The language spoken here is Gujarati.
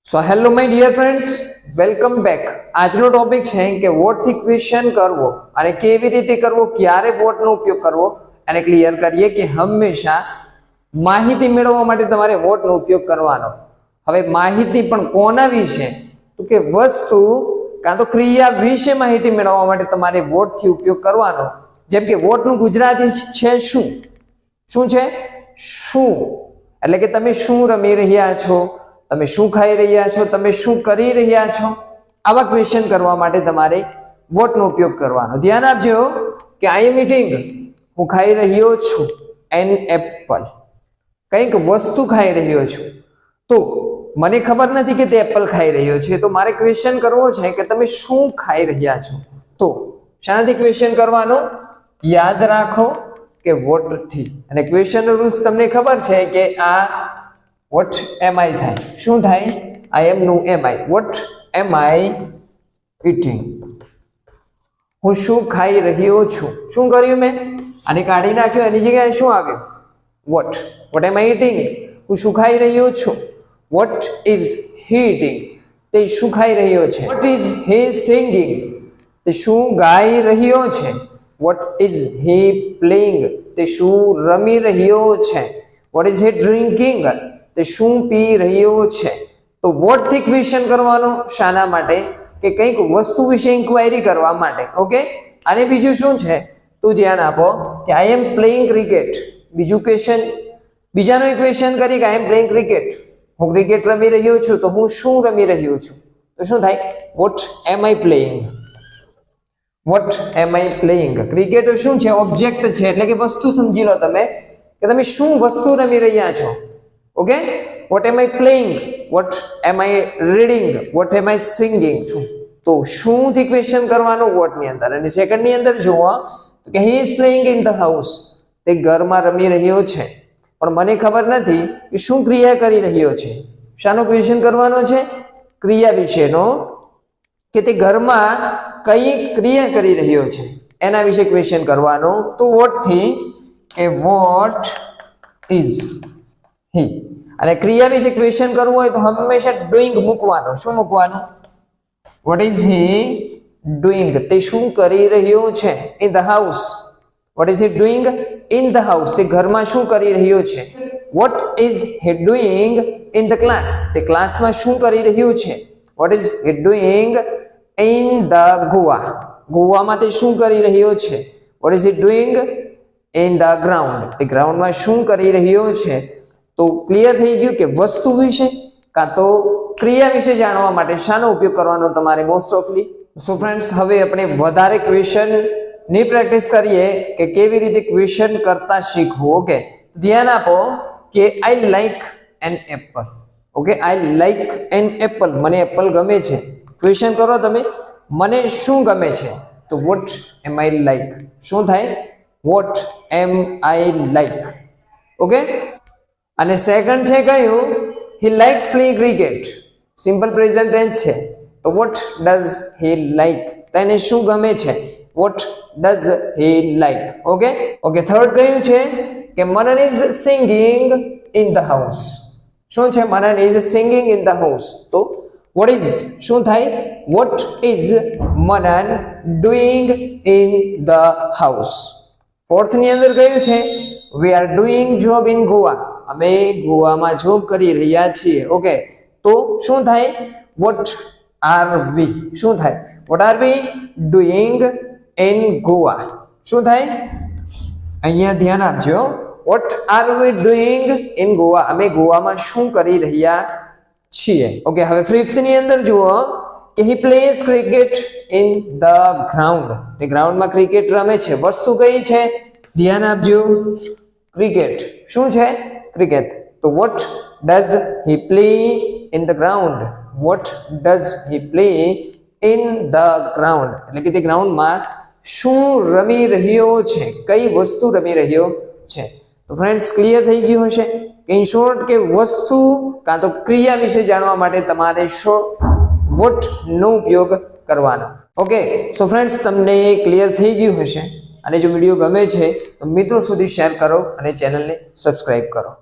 So hello my dear friends, welcome back. આજનો ટોપિક છે કે વોટથી ક્વેશ્ચન કરવો અને કેવી રીતે કરવો, ક્યારે વોટનો ઉપયોગ કરવો અને ક્લિયર કરીએ કે હંમેશા માહિતી મેળવવા માટે તમારે વોટનો ઉપયોગ કરવાનો. હવે માહિતી પણ કોના વિશે? તો કે વસ્તુ કાં તો ક્રિયા વિશે માહિતી મેળવવા માટે તમારે વોટથી ઉપયોગ કરવાનો. જેમ કે વોટનું ગુજરાતી છે શું? શું છે? શું એટલે કે તમે શું રમી રહ્યા છો, તમે શું ખાઈ રહ્યા છો, તમે શું કરી રહ્યા છો, આવા ક્વેશ્ચન કરવા માટે તમારે વોટનો ઉપયોગ કરવાનો. ધ્યાન આપજો કે આઈ એમ ઈટિંગ, હું ખાઈ રહ્યો છું એન એપલ, કંઈક વસ્તુ ખાઈ રહ્યો છું. તો મને ખબર નથી કે તે એપલ ખાઈ રહ્યો છે, તો મારે ક્વેશ્ચન કરવો છે કે તમે શું ખાઈ રહ્યા છો. તો શાનાથી ક્વેશ્ચન કરવાનો? યાદ રાખો કે વોટથી. અને ક્વેશ્ચન રૂલ્સ તમને ખબર છે કે આ વોટ એમ આઈ થાય. શું થાય? આઈ એમ નું એમ આઈ. વોટ એમ આઈ ઈટિંગ, હું શું ખાઈ રહ્યો છું. શું કર્યું મેં? આને કાઢી નાખ્યું, એની જગ્યાએ શું આવ્યું? What. What am I eating, હું શું ખાઈ રહ્યો છું. વોટ ઇઝ હી ઈટિંગ, તે શું ખાઈ રહ્યો છે. વોટ ઇઝ હી સિંગિંગ, તે શું ગાઈ રહ્યો છે. વોટ ઇઝ હી પ્લેઇંગ, તે શું રમી રહ્યો છે. વોટ ઇઝ હી ડ્રિંકિંગ, તે શું પી રહ્યો છે. તો વોટ થી ક્વેશ્ચન કરવાનો શાના માટે? કે કંઈક વસ્તુ વિશે ઇન્ક્વાયરી કરવા માટે. ઓકે, અને બીજું શું છે તો ધ્યાન આપો કે આઈ એમ પ્લેઇંગ ક્રિકેટ. બીજું ક્વેશ્ચન, બીજાનો ક્વેશ્ચન કરી કે આઈ એમ પ્લેઇંગ ક્રિકેટ, હું ક્રિકેટ રમી રહ્યો છું, તો હું શું રમી રહ્યો છું. તો શું થાય? What am I playing. Vote am I playing. Cricket શું છે? ઓબ્જેક્ટ છે, એટલે કે વસ્તુ. સમજી લો તમે કે તમે શું વસ્તુ રમી રહ્યા છો. Okay, vote am I playing, vote am I reading, vote am I singing. તો શું થી ક્વેશ્ચન કરવાનું વોટ ની અંદર. અને સેકન્ડ ની અંદર જુઓ કે he is playing in the house, તે ઘરમાં રમી રહ્યો છે, પણ મને ખબર નથી કે શું ક્રિયા કરી રહ્યો છે. શાનો ક્વેશ્ચન કરવાનો છે? ક્રિયા વિશેનો, કે તે ઘરમાં કઈ ક્રિયા કરી રહ્યો છે એના વિશે ક્વેશ્ચન કરવાનો. તો વોટ થી કે વોટ ઇઝ હી. અને ક્રિયા વિશે ક્વેશ્ચન કરવું હોય તો હંમેશા ડુઈંગ મૂકવાનું. શું મૂકવાનું? વોટ ઇઝ હી ડુઈંગ, તે શું કરી રહ્યો છે. In the house, what is he doing in the house, તે ઘરમાં શું કરી રહ્યો છે. What is he doing in the class, તે ક્લાસમાં શું કરી રહ્યું છે. What is he doing in the Goa, ગોવામાં તે શું કરી રહ્યો છે. What is he doing in the ground, તે ગ્રાઉન્ડમાં શું કરી રહ્યો છે. તો ક્લિયર થઈ ગયું કે વસ્તુ વિશે કાં તો ક્રિયા વિશે જાણવા માટે શાનો ઉપયોગ કરવાનો તમારે મોસ્ટ ઓફલી. સો ફ્રેન્ડ્સ, હવે આપણે વધારે ક્વેશ્ચન ની પ્રેક્ટિસ કરીએ કે કેવી રીતે ક્વેશ્ચન કરતા શીખવું. ઓકે, ધ્યાન આપો કે I like an apple. Okay, I like an apple, મને એપલ ગમે છે. ક્વેશ્ચન કરો તમે, મને શું ગમે છે. તો વોટ એમ આઈ લાઈક. શું થાય? What am I like. Okay, અને સેકન્ડ છે કયું? He likes playing cricket. Simple present tense છે, તો વોટ ડઝ હી લાઈક, તેને શું ગમે છે. What does he like. Okay okay, third કયું છે કે Manan is singing in the house. શું છે? Manan is singing in the house. તો વોટ ઇઝ શું થાય? What is Manan doing in the house. Fourth ની અંદર કયું છે? We are doing job in Goa, અમે ગોવામાં જોબ કરી રહ્યા છીએ. ઓકે, તો શું થાય? What are we. શું થાય? What are we doing in Goa. શું થાય? અહીંયા ધ્યાન આપજો. What are we doing in Goa, અમે ગોવામાં શું કરી રહ્યા છીએ. ઓકે, હવે ફિફ્થ ની અંદર જુઓ કે હી plays cricket in the ground, તે ગ્રાઉન્ડમાં ક્રિકેટ રમે છે. વસ્તુ કઈ છે? ધ્યાન આપજો, ક્રિકેટ. શું છે? ક્રિકેટ. તો vote does he play in the ground, vote does he play in the ground, એટલે કે તે ગ્રાઉન્ડમાં શું રમી રહ્યો છે, કઈ વસ્તુ રમી રહ્યો છે. તો ફ્રેન્ડ્સ, ક્લિયર થઈ ગયું હશે. ઇન શોર્ટ કે વસ્તુ કાં તો ક્રિયા વિશે જાણવા માટે તમારે વોટ નો ઉપયોગ કરવાનો. ઓકે, સો ફ્રેન્ડ્સ, તમને ક્લિયર થઈ ગયું હશે. અને જો વિડીયો ગમે છે તો મિત્રો સુધી શેર કરો અને ચેનલને સબસ્ક્રાઇબ કરો.